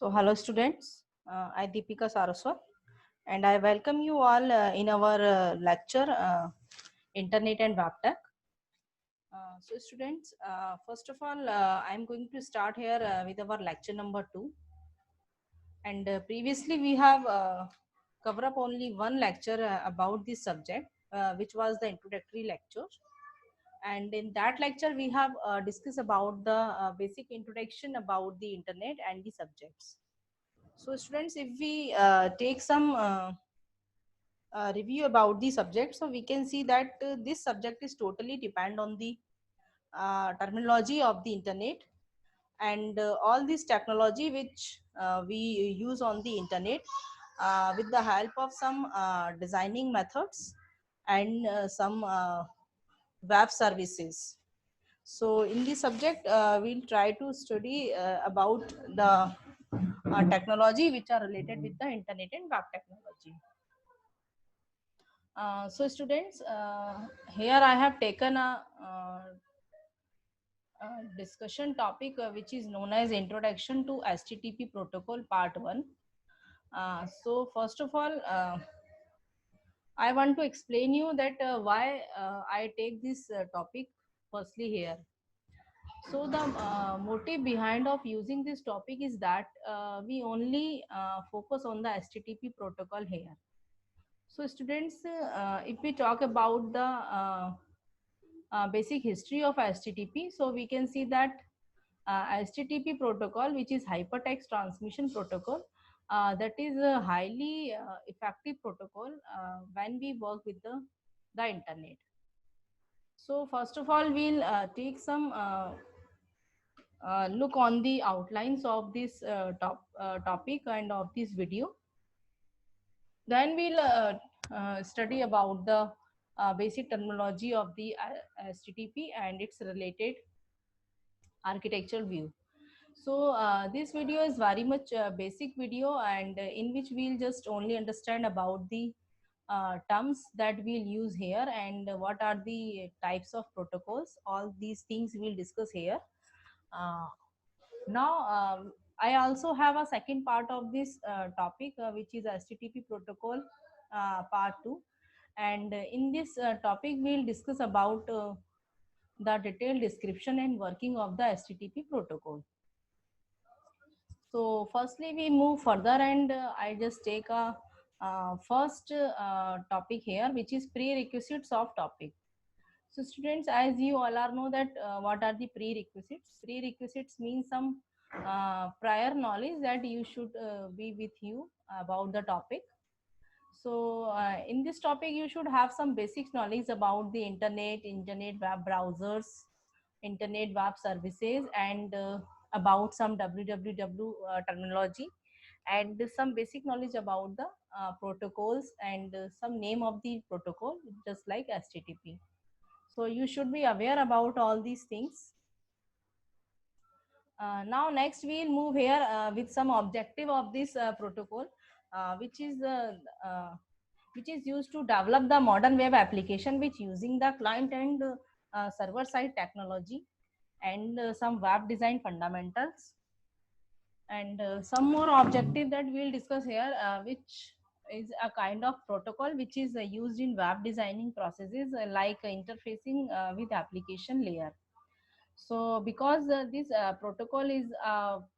So, hello students, I Deepika Saraswat and I welcome you all in our lecture Internet and Web Tech. So students, first of all, I am going to start here with our lecture number 2, and previously we have covered up only one lecture about this subject, which was the introductory lecture. And in that lecture we have discussed about the basic introduction about the internet and the subjects. So students, if we take some review about the subject, so we can see that this subject is totally depend on the terminology of the internet and all this technology which we use on the internet with the help of some designing methods and some web services. So in this subject, we'll try to study about the technology which are related with the internet and web technology. So students, here I have taken a discussion topic which is known as Introduction to HTTP Protocol Part 1. So first of all, I want to explain you that why I take this topic firstly here. So the motive behind of using this topic is that we only focus on the HTTP protocol here. So students, if we talk about the basic history of HTTP, so we can see that HTTP protocol, which is hypertext transmission protocol, that is a highly effective protocol when we work with the internet. So first of all, we'll take some look on the outlines of this topic and of this video. Then we'll study about the basic terminology of the HTTP and its related architectural view. So this video is very much basic video, and in which we'll just only understand about the terms that we'll use here and what are the types of protocols. All these things we'll discuss here. Uh, Now, I also have a second part of this topic, which is HTTP protocol part 2. And in this topic, we'll discuss about the detailed description and working of the HTTP protocol. So firstly, we move further, and I just take a first topic here, which is prerequisites of topic. So students, as you all are know that what are the prerequisites? Prerequisites means some prior knowledge that you should be with you about the topic. So in this topic, you should have some basic knowledge about the internet web browsers, internet web services, and about some www terminology, and some basic knowledge about the protocols and some name of the protocol, just like HTTP. So you should be aware about all these things. Now next we'll move here with some objective of this protocol, uh, which is uh, uh, which is used to develop the modern web application which using the client and server side technology and some web design fundamentals, and some more objective that we'll discuss here, which is a kind of protocol which is used in web designing processes, like interfacing with application layer. So because this protocol is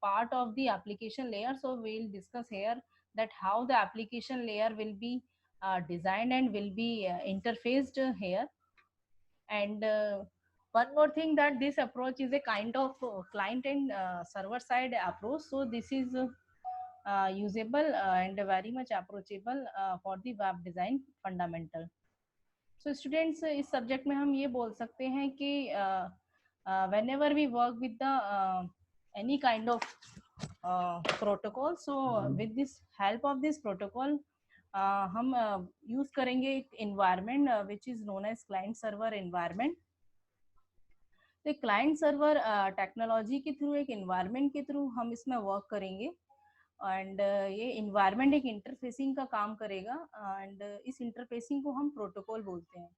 part of the application layer, so we'll discuss here that how the application layer will be designed and will be interfaced here. And one more thing, that this approach is a kind of client and server side approach. So this is usable and very much approachable for the web design fundamental. So students, इस subject में हम ये बोल सकते हैं कि whenever we work with the any kind of protocol, so with this help of this protocol हम use करेंगे एक environment which is known as client server environment. तो क्लाइंट सर्वर टेक्नोलॉजी के थ्रू, एक इन्वायरमेंट के थ्रू हम इसमें work करेंगे, एंड ये इन्वायरमेंट एक इंटरफेसिंग का काम करेगा, एंड इस इंटरफेसिंग को हम प्रोटोकॉल बोलते हैं.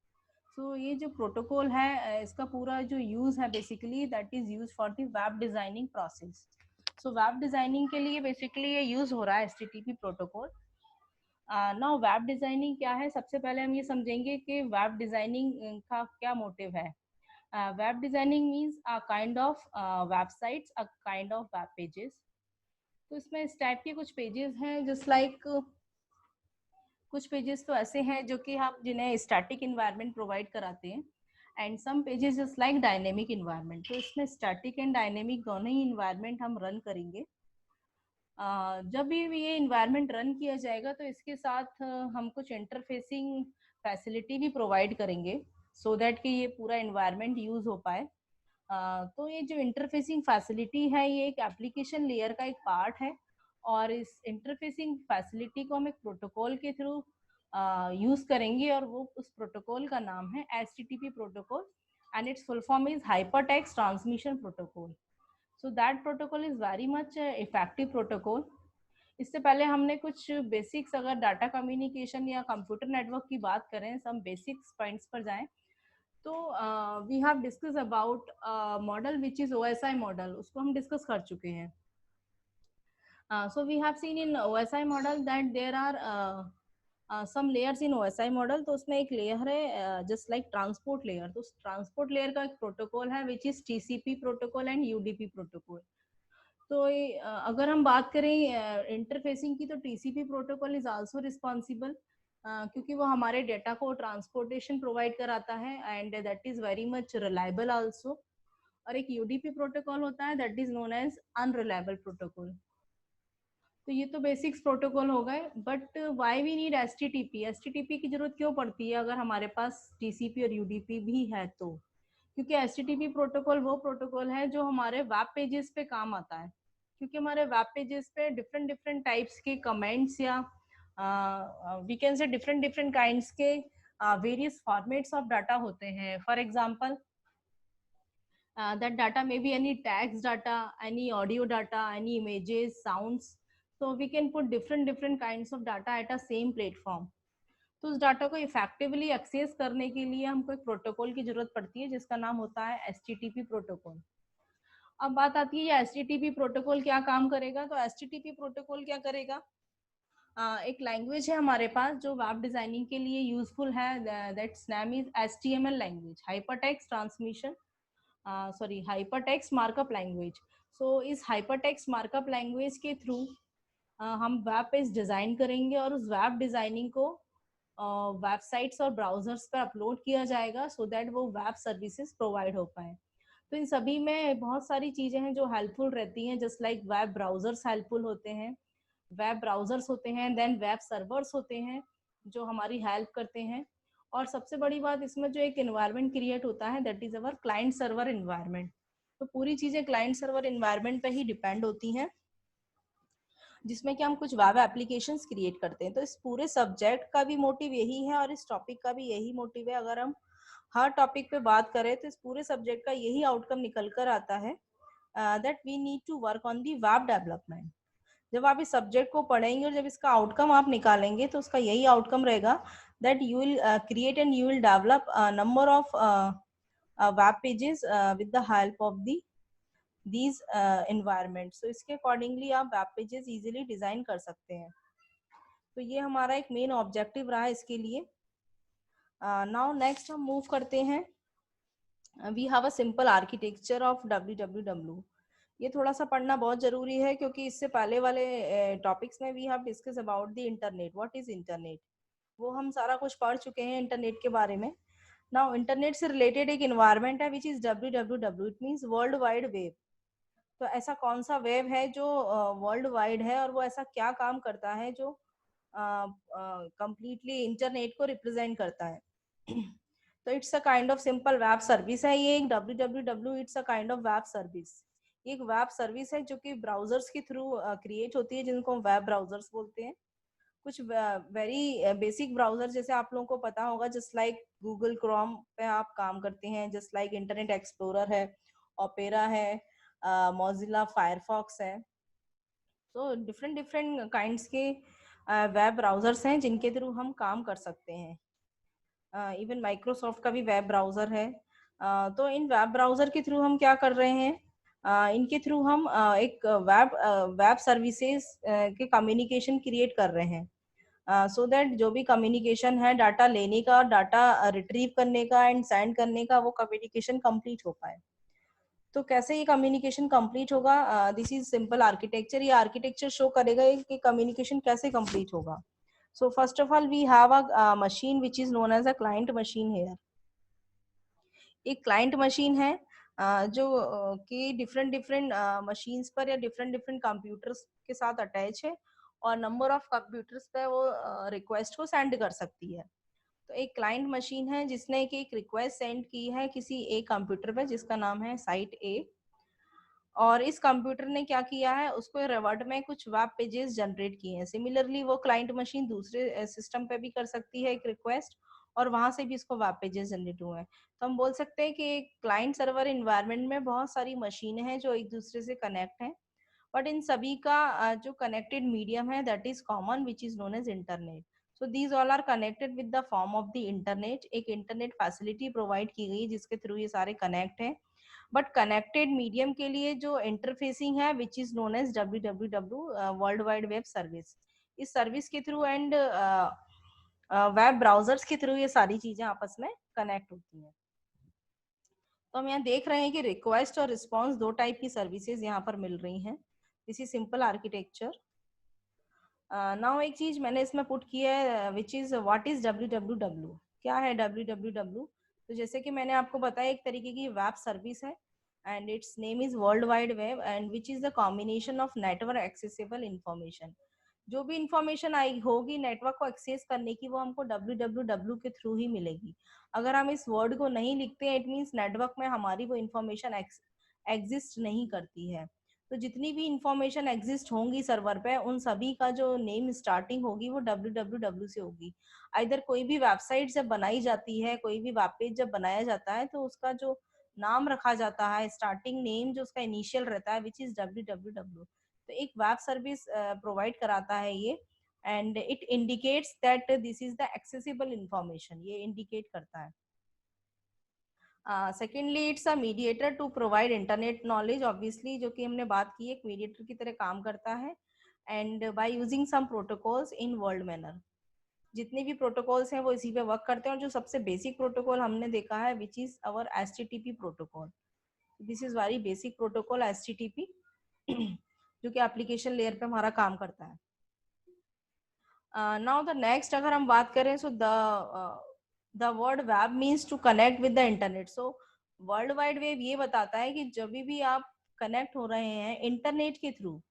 सो ये जो प्रोटोकॉल है, इसका पूरा जो यूज है basically that is use for the web designing process. So web designing के लिए बेसिकली ये यूज हो रहा है HTTP protocol. Now web designing क्या है, सबसे पहले हम ये समझेंगे कि वेब डिजाइनिंग का क्या मोटिव है। Web designing means a kind of websites, a kind of web pages. तो इसमें इस टाइप के कुछ पेजेस हैं, जस्ट लाइक कुछ पेजेस तो ऐसे हैं जो कि हम जिन्हें स्टैटिक इन्वायरमेंट प्रोवाइड कराते हैं, and some pages just like dynamic environment. तो इसमें स्टैटिक एंड डायनेमिक दोनों ही इन्वायरमेंट हम रन करेंगे। जब भी ये इन्वायरमेंट रन किया जाएगा तो इसके साथ हम कुछ इंटरफेसिंग फैसिलिटी भी प्रोवाइड करेंगे, सो दैट कि ये पूरा इन्वायरमेंट यूज हो पाए। तो ये जो इंटरफेसिंग फैसिलिटी है ये एक एप्लीकेशन लेयर का एक पार्ट है, और इस इंटरफेसिंग फैसिलिटी को हम एक प्रोटोकॉल के थ्रू यूज करेंगे, और वो उस प्रोटोकॉल का नाम है HTTP protocol, and it's full form is hypertext transmission protocol. So that protocol is very much effective protocol. इससे पहले हमने कुछ बेसिक्स, अगर डाटा कम्युनिकेशन या कंप्यूटर नेटवर्क की बात करें, सम बेसिक्स पॉइंट्स पर जाएं, तो we have discuss about model which is OSI model, उसको हम डिस्कस कर चुके हैं। So we have seen in OSI model that there are some layers in OSI model. तो उसमें एक लेयर है जस्ट लाइक ट्रांसपोर्ट लेयर। तो ट्रांसपोर्ट लेयर का एक प्रोटोकॉल है which is TCP protocol and UDP protocol. तो अगर हम बात करें इंटरफेसिंग की, तो TCP protocol is also responsible, क्योंकि वो हमारे डेटा को ट्रांसपोर्टेशन प्रोवाइड कराता है, and that is very much reliable also. और एक UDP प्रोटोकॉल होता है that is known as unreliable protocol. तो ये तो बेसिक्स प्रोटोकॉल हो गए, but why we need HTTP की जरूरत क्यों पड़ती है अगर हमारे पास TCP और UDP भी है तो? क्योंकि HTTP प्रोटोकॉल वो प्रोटोकॉल है जो हमारे वेब पेजेस पे काम आता है, क्योंकि हमारे वेब पेजेस पे डिफरेंट डिफरेंट टाइप्स के कमेंट्स या we can say different different kinds के वेरियस फॉर्मेट्स ऑफ डाटा होते हैं। For example, that data may be any text data, any audio data, any images, sounds. So we can put different different kinds of data at a same platform. तो उस data को effectively access करने के लिए हमको एक protocol की जरूरत पड़ती है जिसका नाम होता है HTTP प्रोटोकॉल। अब बात आती है ये HTTP प्रोटोकॉल क्या काम करेगा। तो HTTP प्रोटोकॉल क्या करेगा, एक लैंग्वेज है हमारे पास जो वेब डिजाइनिंग के लिए यूजफुल है, that's name is HTML language, hypertext transmission hypertext markup language. So इस हाइपरटेक्स्ट मार्कअप लैंग्वेज के थ्रू हम वेब पेज डिजाइन करेंगे, और उस वेब डिजाइनिंग को वेबसाइट्स और ब्राउजर्स पर अपलोड किया जाएगा, सो दैट वो वेब सर्विसेज प्रोवाइड हो पाए। तो इन सभी में बहुत सारी चीजें हैं जो हेल्पफुल रहती हैं, just like web browsers helpful होते हैं, वेब ब्राउजर्स होते हैं, देन वेब सर्वर्स होते हैं जो हमारी हेल्प करते हैं, और सबसे बड़ी बात इसमें जो एक एनवायरनमेंट क्रिएट होता है that is our client server environment. तो पूरी चीजें क्लाइंट सर्वर एनवायरनमेंट पे ही डिपेंड होती हैं, जिसमें कि हम कुछ वेब एप्लीकेशंस क्रिएट करते हैं। तो इस पूरे सब्जेक्ट का भी मोटिव यही है, और इस टॉपिक का भी यही मोटिव है। अगर हम हर टॉपिक पे बात करें तो इस पूरे सब्जेक्ट का यही आउटकम निकल कर आता है, that we need to work on the web development. जब आप इस सब्जेक्ट को पढ़ेंगे और जब इसका आउटकम आप निकालेंगे तो उसका यही आउटकम रहेगा, that you will create and you will develop number of web pages with the help of the these environments। so इसके अकॉर्डिंगली आप वेब पेजेस इजीली डिजाइन कर सकते हैं। तो ये हमारा एक मेन ऑब्जेक्टिव रहा इसके लिए। नाउ नेक्स्ट हम मूव करते हैं, we have a simple architecture of www। ये थोड़ा सा पढ़ना बहुत जरूरी है, क्योंकि इससे पहले वाले टॉपिक्स में we have discuss about the internet, what is internet, वो हम सारा कुछ पढ़ चुके हैं इंटरनेट के बारे में। नाउ इंटरनेट से रिलेटेड एक इन्वायरमेंट है which is www, it means world wide web. तो ऐसा कौन सा वेब है जो वर्ल्ड वाइड है, और वो ऐसा क्या काम करता है जो कंप्लीटली इंटरनेट को रिप्रेजेंट करता है। तो it's a kind of simple web service है ये एक www, it's a kind of web service. एक वेब सर्विस है जो कि ब्राउजर्स के थ्रू क्रिएट होती है, जिनको वेब ब्राउजर्स बोलते हैं। कुछ वेरी बेसिक ब्राउजर जैसे आप लोगों को पता होगा, जस्ट लाइक गूगल क्रोम पे आप काम करते हैं, जस्ट लाइक इंटरनेट एक्सप्लोरर है, ओपेरा है, मोजिला फायरफॉक्स है। तो डिफरेंट डिफरेंट काइंड्स के वेब ब्राउजर्स हैं जिनके थ्रू हम काम कर सकते हैं। इवन माइक्रोसॉफ्ट का भी वेब ब्राउजर है। तो इन वेब ब्राउजर के थ्रू हम क्या कर रहे हैं, इनके थ्रू हम एक वेब सर्विसेज के कम्युनिकेशन क्रिएट कर रहे हैं, सो दैट जो भी कम्युनिकेशन है डाटा लेने का, डाटा रिट्रीव करने का एंड सेंड करने का, वो कम्युनिकेशन कंप्लीट हो पाए। तो कैसे ये कम्युनिकेशन कंप्लीट होगा? This is simple architecture. ये आर्किटेक्चर शो करेगा कि कम्युनिकेशन कैसे कंप्लीट होगा। So first of all we have a machine which is known as a client machine here. एक क्लाइंट मशीन है जो कि डिफरेंट डिफरेंट मशीन्स पर या डिफरेंट डिफरेंट कंप्यूटर्स के साथ अटैच है, और नंबर ऑफ कंप्यूटर्स पे वो रिक्वेस्ट को सेंड कर सकती है। तो एक क्लाइंट मशीन है जिसने कि एक रिक्वेस्ट सेंड की है किसी एक कंप्यूटर पे जिसका नाम है साइट ए, और इस कंप्यूटर ने क्या किया है, उसको रिवर्ट में कुछ वेब पेजेस जनरेट किए हैं। सिमिलरली वो क्लाइंट मशीन दूसरे सिस्टम पे भी कर सकती है एक रिक्वेस्ट, और वहां से भी इसको वेब पेजेस जनरेट हुए हैं। तो हम बोल सकते हैं कि क्लाइंट सर्वर इन्वायरमेंट में बहुत सारी मशीनें हैं जो एक दूसरे से कनेक्ट हैं, बट इन सभी का जो कनेक्टेड मीडियम है that is common which is known as internet. So these all are connected with the form of the internet. एक इंटरनेट फैसिलिटी प्रोवाइड की गई जिसके थ्रू ये सारे कनेक्ट हैं, बट कनेक्टेड मीडियम के लिए जो इंटरफेसिंग है which is known as www world wide web service. इस सर्विस के थ्रू एंड वेब ब्राउजर्स के थ्रू ये सारी चीजें आपस में कनेक्ट होती हैं। तो हम यहाँ देख रहे हैं कि रिक्वेस्ट और रिस्पॉन्स दो टाइप की सर्विसेज यहाँ पर मिल रही हैं। This is simple architecture. Now एक चीज मैंने इसमें पुट किया है which is what is www। क्या है www? तो जैसे कि मैंने आपको बताया एक तरीके की वेब सर्विस है and it's name is world wide web and which is the combination of network accessible information. जो भी इंफॉर्मेशन आई होगी नेटवर्क को एक्सेस करने की वो हमको www के थ्रू ही मिलेगी। अगर हम इस वर्ड को नहीं लिखते हैं इट मीन्स नेटवर्क में हमारी वो इंफॉर्मेशन एग्जिस्ट नहीं करती है। तो जितनी भी इंफॉर्मेशन एग्जिस्ट होंगी सर्वर पे उन सभी का जो नेम स्टार्टिंग होगी वो www से होगी। इधर कोई भी वेबसाइट जब बनाई जाती है, कोई भी वेब पेज जब बनाया जाता है तो उसका जो नाम रखा जाता है, स्टार्टिंग नेम जो उसका इनिशियल रहता है विच इज www। तो एक वेब सर्विस प्रोवाइड कराता है ये, and it indicates that this is the accessible information, ये इंडिकेट करता है। Secondly it's a mediator to provide internet knowledge, obviously जो कि हमने बात की एक मीडिएटर की तरह काम करता है, and by using some protocols in world manner. जितने भी प्रोटोकॉल्स हैं वो इसी पे वर्क करते हैं, और जो सबसे बेसिक प्रोटोकॉल हमने देखा है which is our HTTP protocol. This is very basic protocol HTTP जो कि एप्लीकेशन लेयर पे हमारा काम करता है। नाउ द नेक्स्ट अगर हम बात करें so the word web means to connect with the internet. So world wide web ये बताता है कि जब भी आप कनेक्ट हो रहे हैं इंटरनेट के थ्रू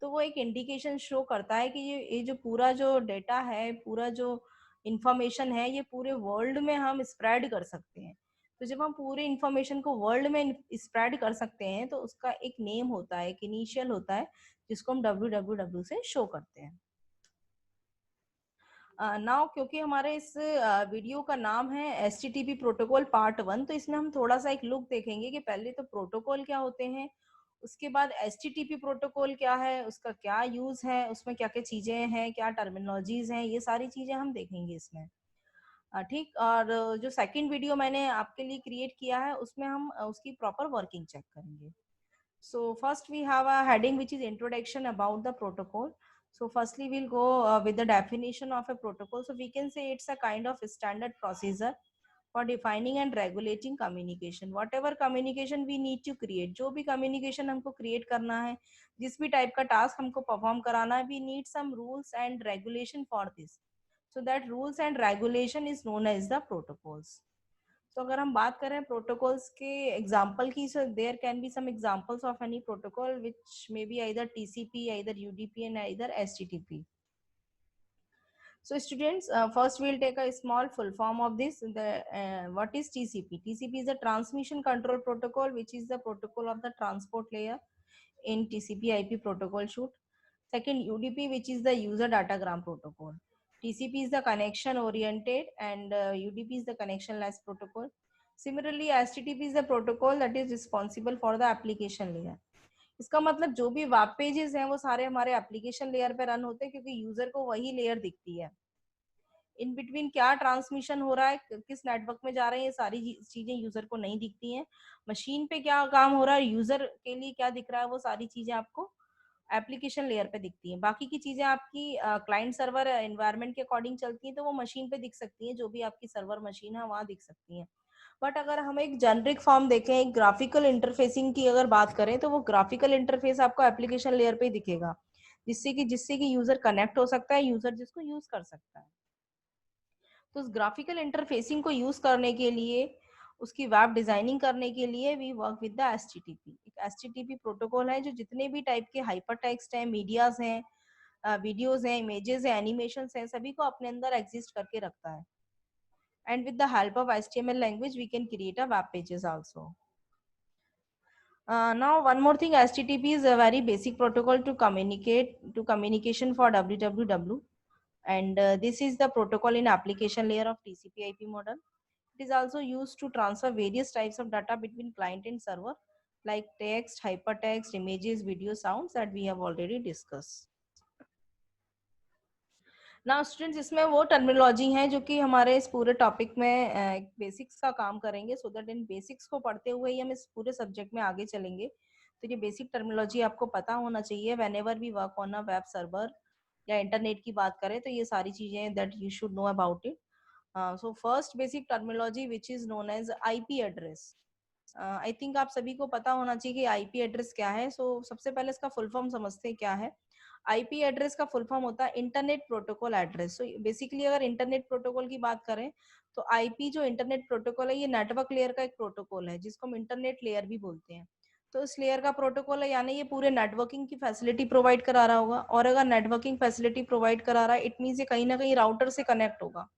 तो वो एक इंडिकेशन शो करता है कि ये जो पूरा जो डेटा है, पूरा जो इंफॉर्मेशन है ये पूरे वर्ल्ड में हम स्प्रेड कर सकते हैं। तो जब हम पूरे इंफॉर्मेशन को वर्ल्ड में स्प्रेड कर सकते हैं तो उसका एक नेम होता है, एक इनिशियल होता है जिसको हम www से शो करते हैं। नाउ क्योंकि हमारे इस वीडियो का नाम है HTTP प्रोटोकॉल पार्ट 1, तो इसमें हम थोड़ा सा एक लुक देखेंगे कि पहले तो प्रोटोकॉल क्या होते हैं, उसके बाद HTTP प्रोटोकॉल क्या है, उसका क्या यूज है, उसमें क्या क्या चीजें हैं, क्या टर्मिनोलॉजीज हैं, ये सारी चीजें हम देखेंगे इसमें। ठीक, और जो सेकंड वीडियो मैंने आपके लिए क्रिएट किया है उसमें हम उसकी प्रॉपर वर्किंग चेक करेंगे। So first we have a heading which is introduction about the protocol. So firstly we'll go with the definition of a protocol. So we can say it's a kind of standard procedure for defining and regulating communication. Whatever communication we need to create, जो भी communication हमको create करना है, जिस भी type का task हमको perform कराना है, we need some rules and regulation for this. So that rules and regulation is known as the protocols. तो अगर हम बात करें प्रोटोकॉल्स के एग्जांपल की, so there can be some examples of any protocol which may be either TCP, either UDP and either HTTP. So students, first we'll take a small full form of this. What is TCP? TCP is the transmission control protocol, which is the protocol of the transport layer in TCP/IP protocol suite. Second, UDP, which is the user datagram protocol. TCP is the connection oriented and UDP is the connectionless protocol. Similarly, HTTP is the protocol that is responsible for the application layer. इसका मतलब जो भी web pages हैं वो सारे हमारे application layer पे run होते हैं क्योंकि यूजर को वही लेयर दिखती है। इन बिटवीन क्या ट्रांसमिशन हो रहा है, किस नेटवर्क में जा रहे हैं, ये सारी चीजें यूजर को नहीं दिखती हैं। मशीन पे क्या काम हो रहा है, यूजर के लिए क्या दिख रहा है, वो सारी चीजें आपको एप्लीकेशन लेयर पे दिखती हैं। बाकी की चीजें आपकी क्लाइंट सर्वर एनवायरनमेंट के अकॉर्डिंग चलती हैं, तो वो मशीन पे दिख सकती हैं, जो भी आपकी सर्वर मशीन है वहां दिख सकती हैं। बट अगर हम एक जेनरिक फॉर्म देखें, एक ग्राफिकल इंटरफेसिंग की अगर बात करें, तो वो ग्राफिकल इंटरफेस आपको एप्लीकेशन लेयर पे ही दिखेगा, जिससे कि यूजर कनेक्ट हो सकता है, यूजर जिसको यूज कर सकता है। तो उस ग्राफिकल इंटरफेसिंग को यूज करने के लिए, उसकी वेब डिजाइनिंग करने के लिए we work with the HTTP। एक HTTP प्रोटोकॉल है जो जितने भी टाइप के हाइपर टेक्स्ट हैं, मीडियाज हैं, वीडियोज हैं, इमेजेस हैं, एनिमेशंस हैं, सभी को अपने अंदर एग्जिस्ट करके रखता है। And with the help of HTML language, we can create a web pages also. Now, one more thing, HTTP is a very basic protocol to communication for www, and this is the protocol in application layer of TCP/IP model. It is also used to transfer various types of data between client and server, like text, hypertext, images, video, sounds that we have already discussed. ना students, इसमें वो terminology हैं जो कि हमारे इस पूरे topic में बेसिक्स का काम करेंगे, सो दैट इन बेसिक्स को पढ़ते हुए ही हम इस पूरे सब्जेक्ट में आगे चलेंगे। तो ये बेसिक टर्मिनोलॉजी आपको पता होना चाहिए whenever we work on a web server या इंटरनेट की बात करें, तो ये सारी चीजें that you should know about it. So first basic terminology which is known as IP address. I think आप सभी को पता होना चाहिए कि IP एड्रेस क्या है। सबसे पहले इसका फुल फॉर्म समझते हैं क्या है। IP एड्रेस का फुल फॉर्म होता है इंटरनेट प्रोटोकॉल एड्रेस। बेसिकली अगर इंटरनेट प्रोटोकॉल की बात करें, तो IP जो इंटरनेट प्रोटोकॉल है, ये नेटवर्क लेयर का एक प्रोटोकॉल है, जिसको हम इंटरनेट लेयर भी बोलते हैं। तो इस लेयर का प्रोटोकॉल है, यानी ये पूरे नेटवर्किंग की फैसिलिटी प्रोवाइड करा रहा होगा। और अगर नेटवर्किंग फैसिलिटी प्रोवाइड करा रहा है, इट मीन ये कहीं ना कहीं राउटर से कनेक्ट होगा,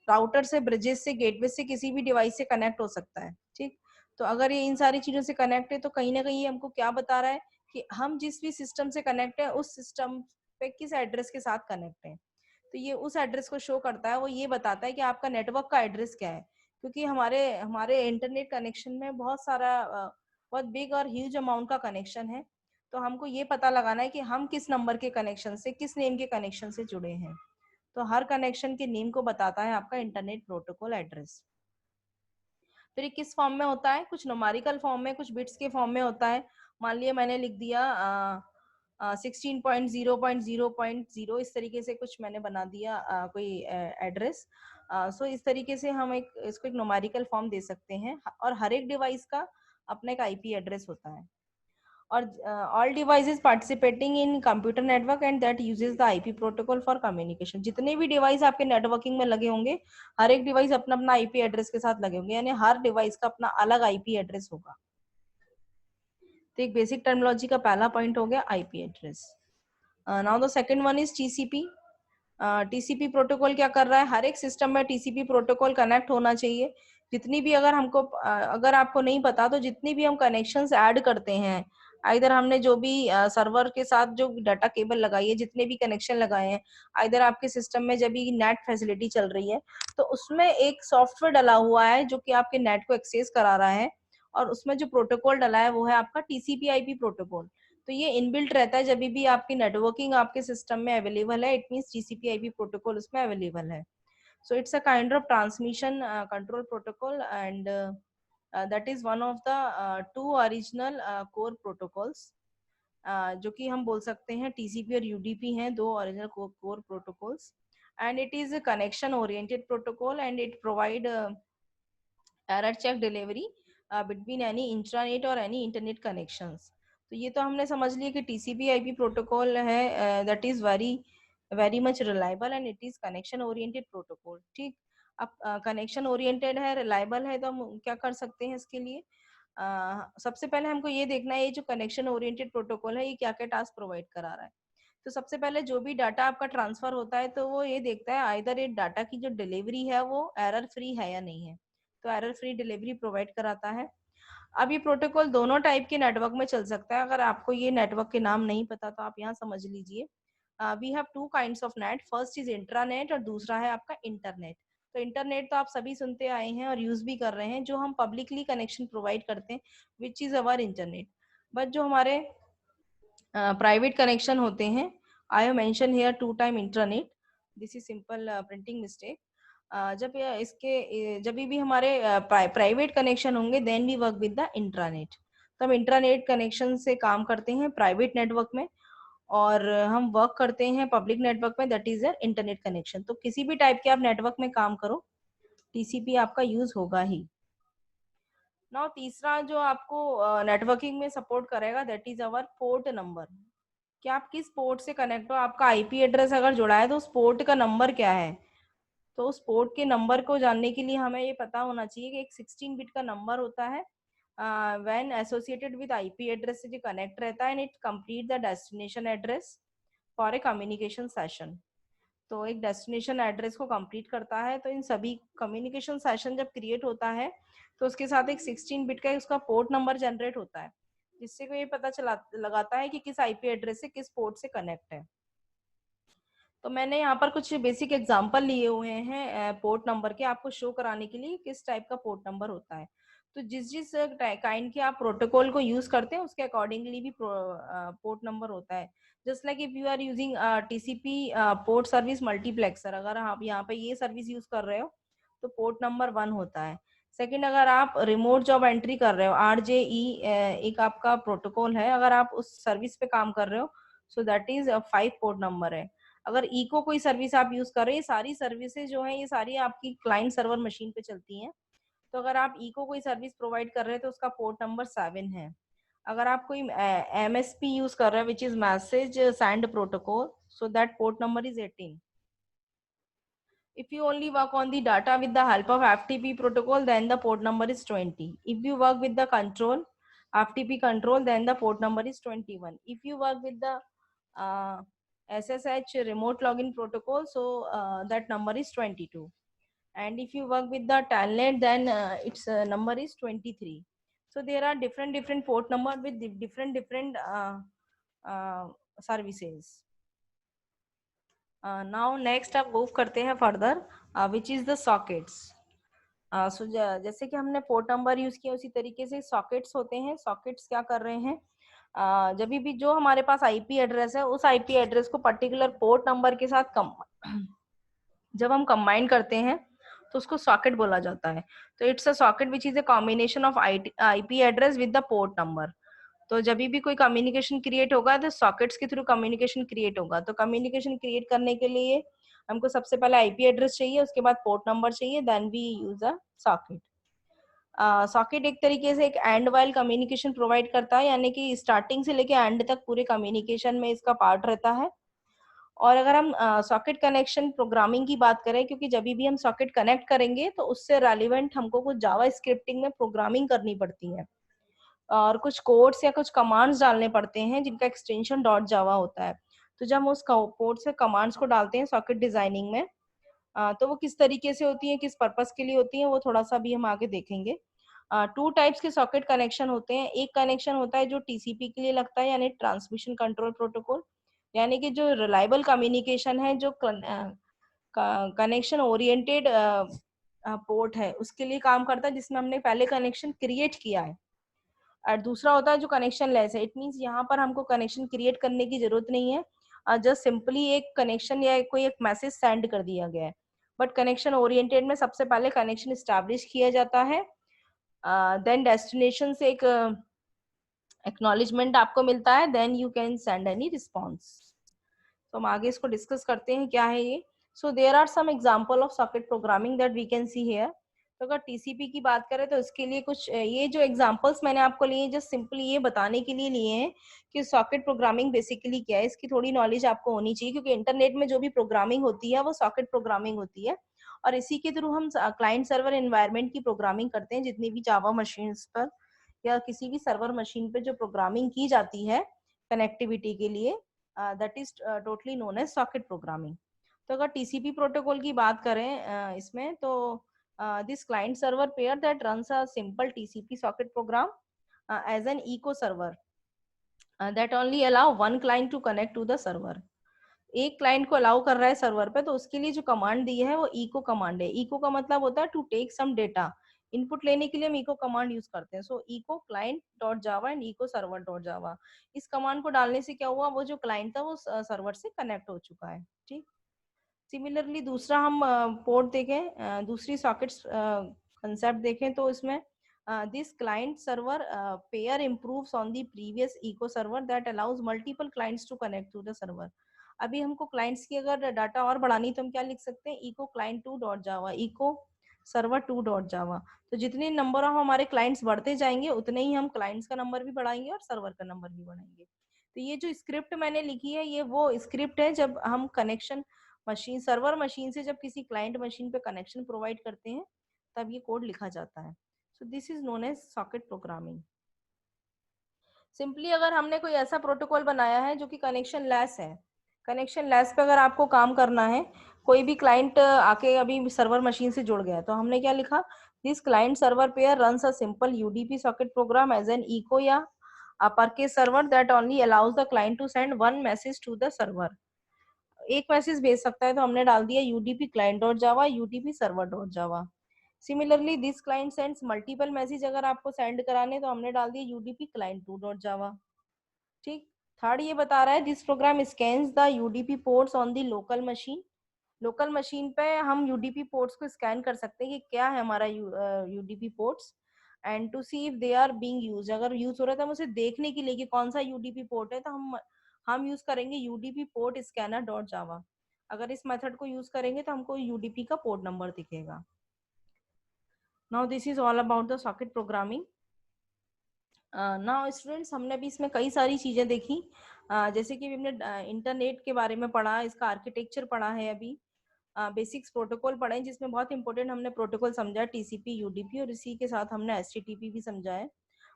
राउटर से, ब्रिजेस से, गेटवे से, किसी भी डिवाइस से कनेक्ट हो सकता है। ठीक, तो अगर ये इन सारी चीजों से कनेक्ट है, तो कहीं ना कहीं ये हमको क्या बता रहा है कि हम जिस भी सिस्टम से कनेक्ट है, उस सिस्टम पे किस एड्रेस के साथ कनेक्ट है। तो ये उस एड्रेस को शो करता है, वो ये बताता है कि आपका नेटवर्क का एड्रेस क्या है। क्योंकि हमारे हमारे इंटरनेट कनेक्शन में बहुत सारा बहुत बिग और ह्यूज अमाउंट का कनेक्शन है। तो हमको ये पता लगाना है कि हम किस नंबर के कनेक्शन से, किस नेम के कनेक्शन से जुड़े हैं। तो हर कनेक्शन के नेम को बताता है आपका इंटरनेट प्रोटोकॉल एड्रेस। फिर ये किस फॉर्म में होता है, कुछ न्यूमेरिकल फॉर्म में, कुछ बिट्स के फॉर्म में होता है। मान लिया मैंने लिख दिया 16.0.0.0, इस तरीके से कुछ मैंने बना दिया कोई एड्रेस। सो इस तरीके से हम इसको एक न्यूमेरिकल फॉर्म दे सकते हैं। और हर एक डिवाइस का अपना एक IP एड्रेस होता है। और all devices participating in computer network and that uses the IP protocol for communication। जितने भी डिवाइस आपके नेटवर्किंग में लगे होंगे, हर एक डिवाइस अपना अपना IP एड्रेस के साथ लगे होंगे, यानी हर डिवाइस का अपना अलग IP एड्रेस होगा। तो एक बेसिक टर्मिनोलॉजी का पहला पॉइंट हो गया IP address. Now the second one is TCP। TCP protocol क्या कर रहा है, हर एक सिस्टम में TCP प्रोटोकॉल कनेक्ट होना चाहिए। जितनी भी, अगर आपको नहीं पता, तो जितनी भी हम कनेक्शंस ऐड करते हैं, आइदर हमने जो भी सर्वर के साथ जो डाटा केबल लगाई है, जितने भी कनेक्शन लगाए हैं, आइदर आपके सिस्टम में जब भी नेट फैसिलिटी चल रही है, तो उसमें एक सॉफ्टवेयर डला हुआ है जो कि आपके नेट को एक्सेस करा रहा है। और उसमें जो प्रोटोकॉल डला है वो है आपका TCP/IP प्रोटोकॉल। तो ये इनबिल्ट रहता है, जब भी आपकी नेटवर्किंग आपके सिस्टम में अवेलेबल है, इट मींस TCP/IP प्रोटोकॉल उसमें अवेलेबल है। So it's a kind of transmission control protocol, and that is one of the two original core protocols, जो कि हम बोल सकते हैं TCP और UDP हैं, दो original core protocols, and it is a connection oriented protocol and it provide error check delivery between any intranet or any internet connections। तो ये तो हमने समझ लिया कि TCP/IP प्रोटोकॉल है, that is very much reliable and it is connection oriented protocol. ठीक, अब कनेक्शन ओरिएंटेड है, रिलायबल है, तो हम क्या कर सकते हैं इसके लिए। सबसे पहले हमको ये देखना है, ये जो कनेक्शन ओरिएंटेड प्रोटोकॉल है, ये क्या क्या टास्क प्रोवाइड करा रहा है। तो सबसे पहले जो भी डाटा आपका ट्रांसफर होता है, तो वो ये देखता है आइदर ये डाटा की जो डिलीवरी है वो एरर फ्री है या नहीं है। तो एरर फ्री डिलीवरी प्रोवाइड कराता है। अब ये प्रोटोकॉल दोनों टाइप के नेटवर्क में चल सकता है। अगर आपको ये नेटवर्क के नाम नहीं पता, तो आप यहाँ समझ लीजिए। We have two kinds of net, first is intranet और दूसरा है आपका इंटरनेट। तो इंटरनेट तो आप सभी सुनते आए हैं और यूज भी कर रहे हैं, जो हम पब्लिकली कनेक्शन प्रोवाइड करते हैं, which is our internet. But जो हमारे प्राइवेट कनेक्शन होते हैं, I have mention here two time internet. This is simple printing mistake. जब भी हमारे प्राइवेट कनेक्शन होंगे then we work with the intranet. तो हम इंट्रानेट कनेक्शन से काम करते हैं प्राइवेट नेटवर्क में, और हम वर्क करते हैं पब्लिक नेटवर्क में, दैट इज इंटरनेट कनेक्शन। तो किसी भी टाइप के आप नेटवर्क में काम करो, टीसीपी आपका यूज होगा ही। नाउ तीसरा जो आपको नेटवर्किंग में सपोर्ट करेगा that is our port number, कि आप किस पोर्ट से कनेक्ट हो। आपका आईपी एड्रेस अगर जुड़ा है तो उस पोर्ट का नंबर क्या है। तो उस पोर्ट के नंबर को जानने के लिए हमें ये पता होना चाहिए कि एक 16 बिट का नंबर होता है when associated with IP address से जो कनेक्ट रहता है, and it complete the destination address for a communication session. तो एक डेस्टिनेशन एड्रेस को कंप्लीट करता है। तो इन सभी कम्युनिकेशन सेशन जब क्रिएट होता है तो उसके साथ एक 16 बिट का उसका पोर्ट नंबर जनरेट होता है, जिससे को ये पता चला लगाता है कि किस आईपी एड्रेस से किस पोर्ट से कनेक्ट है। तो मैंने यहाँ पर कुछ बेसिक एग्जांपल लिए हुए हैं पोर्ट नंबर के, आपको शो कराने के लिए किस टाइप का पोर्ट नंबर होता है। तो जिस जिस काइंड के आप प्रोटोकॉल को यूज करते हैं उसके अकॉर्डिंगली भी पोर्ट नंबर होता है। Just like if you are using TCP port service multiplexer, अगर आप यहाँ पे ये सर्विस यूज कर रहे हो तो पोर्ट नंबर 1 होता है। सेकंड, अगर आप रिमोट जॉब एंट्री कर रहे हो, आरजेई एक आपका प्रोटोकॉल है, अगर आप उस सर्विस पे काम कर रहे हो so that is 5 port number है। अगर इको कोई सर्विस आप यूज कर रहे हैं, सारी सर्विसेज जो है ये सारी आपकी क्लाइंट सर्वर मशीन पे चलती हैं। तो अगर आप इको कोई सर्विस प्रोवाइड कर रहे हैं तो उसका पोर्ट नंबर 7 है। अगर आप कोई एमएसपी यूज कर रहे हैं which is message send protocol, so that port number is 18। If you only work on the data with the help of FTP protocol, then the port number is 20. If you work with the control, FTP control, then the port number is 21. If you work with the uh, SSH remote login protocol, so that number is 22. And if you work with the telnet, then its number is 23. So there are different port number with different uh, services. Now next आप move करते हैं further, which is the sockets. So जैसे कि हमने port number use किया उसी तरीके से सॉकेट्स होते हैं। सॉकेट्स क्या कर रहे हैं, जब भी जो हमारे पास आईपी एड्रेस है उस आईपी एड्रेस को पर्टिकुलर पोर्ट नंबर के साथ कम जब हम कंबाइन करते हैं तो उसको सॉकेट बोला जाता है। तो it's a socket which is a combination of IP address with the port number. तो जब भी कोई कम्युनिकेशन क्रिएट होगा तो सॉकेट्स के थ्रू कम्युनिकेशन क्रिएट होगा। तो कम्युनिकेशन क्रिएट करने के लिए हमको सबसे पहले आईपी एड्रेस चाहिए, उसके बाद पोर्ट नंबर चाहिए, then we use a socket. Socket एक तरीके से एक एंड वाइल कम्युनिकेशन प्रोवाइड करता है, यानी कि स्टार्टिंग से लेके एंड तक पूरे कम्युनिकेशन में इसका पार्ट रहता है। और अगर हम सॉकेट कनेक्शन प्रोग्रामिंग की बात करें, क्योंकि जब भी हम सॉकेट कनेक्ट करेंगे तो उससे रेलिवेंट हमको कुछ जावा स्क्रिप्टिंग में प्रोग्रामिंग करनी पड़ती है, और कुछ कोड्स या कुछ कमांड्स डालने पड़ते हैं जिनका एक्सटेंशन डॉट जावा होता है। तो जब हम उस कोड से कमांड्स को डालते हैं सॉकेट डिजाइनिंग में, तो वो किस तरीके से होती है, किस पर्पस के लिए होती है, वो थोड़ा सा भी हम आगे देखेंगे। टू टाइप्स के सॉकेट कनेक्शन होते हैं। एक कनेक्शन होता है जो टीसीपी के लिए लगता है, यानी ट्रांसमिशन कंट्रोल प्रोटोकॉल, यानी कि जो रिलायबल कम्युनिकेशन है, जो कनेक्शन ओरिएंटेड पोर्ट है उसके लिए काम करता है, जिसमें हमने पहले कनेक्शन क्रिएट किया है। और दूसरा होता है जो कनेक्शन लेस है। इट मीन्स यहाँ पर हमको कनेक्शन क्रिएट करने की जरूरत नहीं है, जस्ट सिंपली एक कनेक्शन या कोई एक मैसेज सेंड कर दिया गया है। बट कनेक्शन ओरिएंटेड में सबसे पहले कनेक्शन स्टैब्लिश किया जाता है, देन डेस्टिनेशन से एक एक्नॉलेजमेंट आपको मिलता है, then you can send any response. तो हम आगे इसको डिस्कस करते हैं क्या है ये। So there are some example of socket programming that we can see here. तो अगर टीसीपी की बात करें तो इसके लिए कुछ ये जो एग्जांपल्स मैंने आपको लिए जस्ट सिंपली ये बताने के लिए लिए हैं कि सॉकेट प्रोग्रामिंग बेसिकली क्या है। इसकी थोड़ी नॉलेज आपको होनी चाहिए, क्योंकि इंटरनेट में जो भी प्रोग्रामिंग होती है वो सॉकेट प्रोग्रामिंग होती है, और इसी के थ्रू हम क्लाइंट सर्वर एनवायरनमेंट की प्रोग्रामिंग करते हैं। जितनी भी जावा मशीन पर या किसी भी सर्वर मशीन पे जो प्रोग्रामिंग की जाती है कनेक्टिविटी के लिए, that is totally known as socket programming. तो अगर टीसीपी प्रोटोकॉल की बात करें इसमें, तो this client server pair that runs a simple TCP socket program as an echo server that only allow one client to connect to the server. एक client को allow कर रहा है सर्वर पे, तो उसके लिए जो कमांड दी है वो इको कमांड है। इको का मतलब होता है to take some data, input लेने के लिए हम इको कमांड यूज करते हैं। So echo client dot Java and echo server dot Java. इस कमांड को डालने से क्या हुआ, वो जो क्लाइंट था वो सर्वर से कनेक्ट हो चुका है। ठीक, सिमिलरली दूसरा हम पोर्ट देखें, दूसरी सॉकेट्स कंसेप्ट देखें तो इसमें this client server pair improves on the previous echo server that allows multiple clients to connect to the server. अभी हमको क्लाइंट्स की अगर डाटा और बढ़ानी तो हम क्या लिख सकते हैं, echo client two dot Java, echo server two dot Java. तो जितने नंबर ऑफ हमारे क्लाइंट्स बढ़ते जाएंगे उतने ही हम क्लाइंट्स का नंबर भी बढ़ाएंगे और सर्वर का नंबर भी बढ़ाएंगे। तो ये जो स्क्रिप्ट मैंने लिखी है ये वो स्क्रिप्ट है जब हम कनेक्शन मशीन, सर्वर मशीन से जब किसी क्लाइंट मशीन पे कनेक्शन प्रोवाइड करते हैं तब ये कोड लिखा जाता है। So this is known as socket programming. Simply अगर हमने कोई ऐसा प्रोटोकॉल बनाया है जो कि कनेक्शन लेस है, कनेक्शन लेस पे अगर आपको काम करना है, कोई भी क्लाइंट आके अभी सर्वर मशीन से जुड़ गया तो हमने क्या लिखा, this client server pair runs a simple UDP socket program as an echo या upper case server that only allows the client to send one message to the server. एक मैसेज भेज सकता है तो हमने डाल दिया UDP client dot Java, UDP server dot Java. Similarly this client sends multiple message अगर आपको सेंड कराने तो हमने डाल दिया UDP client two dot Java. ठीक। थर्ड ये बता रहा है this program scans the UDP ports on the local machine. Local machine पे हम यूडीपी पोर्ट्स को स्कैन कर सकते हैं कि क्या है हमारा UDP ports, and to see if they are being use, अगर यूज हो रहा है तो हम उसे देखने के लिए कि कौन सा यूडीपी पोर्ट है तो हम यूज करेंगे यूडीपी पोर्ट स्कैनर डॉट जावा। अगर इस मेथड को यूज करेंगे तो हमको यूडीपी का पोर्ट नंबर दिखेगा। Now this is all about the socket programming. Now students हमने अभी इसमें कई सारी चीजें देखी, जैसे कि हमने इंटरनेट के बारे में पढ़ा, इसका आर्किटेक्चर पढ़ा है, अभी बेसिक्स प्रोटोकॉल पढ़े जिसमें बहुत इंपॉर्टेंट हमने प्रोटोकॉल समझा टीसीपी यूडीपी, और इसी के साथ हमने एचटीटीपी भी समझा है।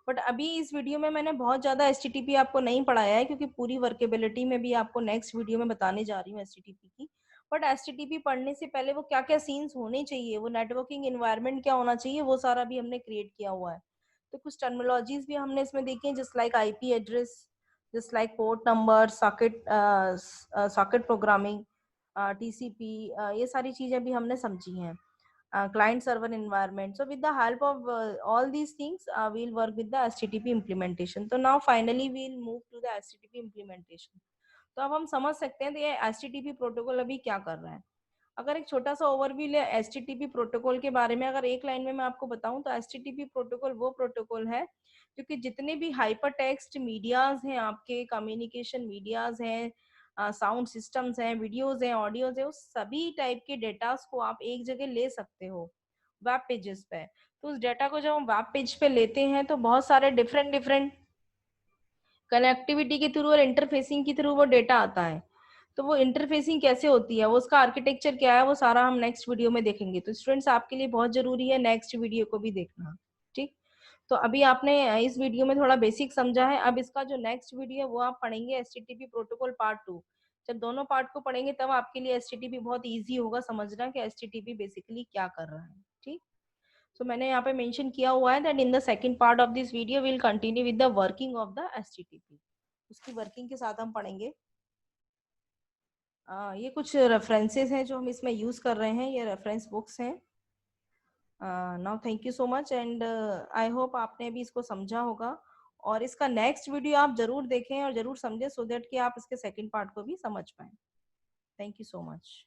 बट अभी इस वीडियो में मैंने बहुत ज्यादा एचटीटीपी आपको नहीं पढ़ाया है क्योंकि पूरी वर्केबिलिटी में भी आपको नेक्स्ट वीडियो में बताने जा रही हूँ एचटीटीपी की। बट एचटीटीपी पढ़ने से पहले वो क्या क्या सीन्स होने चाहिए, वो नेटवर्किंग इन्वायरमेंट क्या होना चाहिए, वो सारा भी हमने क्रिएट किया हुआ है। तो कुछ टर्मिनोलॉजीज भी हमने इसमें देखी है, just like IP address, just like port number, socket programming, TCP, ये सारी चीजें भी हमने समझी हैं। client server environment. So with the help of all these things, we'll work with the HTTP implementation. So now finally we'll move to the HTTP implementation. तो अब हम समझ सकते हैं तो ये HTTP प्रोटोकॉल अभी क्या कर रहा है। अगर एक छोटा सा ओवरव्यू ले HTTP प्रोटोकॉल के बारे में, अगर एक लाइन में मैं आपको बताऊं तो HTTP प्रोटोकॉल वो प्रोटोकॉल है जो कि जितने भी हाइपर टेक्स्ट मीडियाज हैं, आपके कम्युनिकेशन मीडियाज हैं, साउंड सिस्टम्स हैं, वीडियोज हैं, ऑडियोज है, उस सभी टाइप के डेटास को आप एक जगह ले सकते हो वेब पेजेस पे। तो उस डेटा को जब हम वेब पेज पे लेते हैं तो बहुत सारे डिफरेंट डिफरेंट कनेक्टिविटी के थ्रू और इंटरफेसिंग के थ्रू वो डेटा आता है। तो वो इंटरफेसिंग कैसे होती है, वो उसका आर्किटेक्चर क्या है, वो सारा हम नेक्स्ट वीडियो में देखेंगे। तो स्टूडेंट्स आपके लिए बहुत जरूरी है नेक्स्ट वीडियो को भी देखना। ठीक। तो अभी आपने इस वीडियो में थोड़ा बेसिक समझा है, अब इसका जो नेक्स्ट वीडियो है वो आप पढ़ेंगे एचटीटीपी प्रोटोकॉल पार्ट 2। जब दोनों पार्ट को पढ़ेंगे तब आपके लिए एचटीटीपी बहुत इजी होगा समझना कि एचटीटीपी बेसिकली क्या कर रहा है। ठीक। तो मैंने यहाँ पे मेंशन किया हुआ है that in the second part of this video will continue with the working of the HTTP. उसकी वर्किंग के साथ हम पढ़ेंगे। ये कुछ रेफरेंसेस हैं जो हम इसमें यूज कर रहे हैं, ये रेफरेंस बुक्स हैं। Now thank you so much and I hope आपने भी इसको समझा होगा, और इसका नेक्स्ट वीडियो आप जरूर देखें और जरूर समझें सो दैट कि आप इसके सेकंड पार्ट को भी समझ पाए। Thank you so much.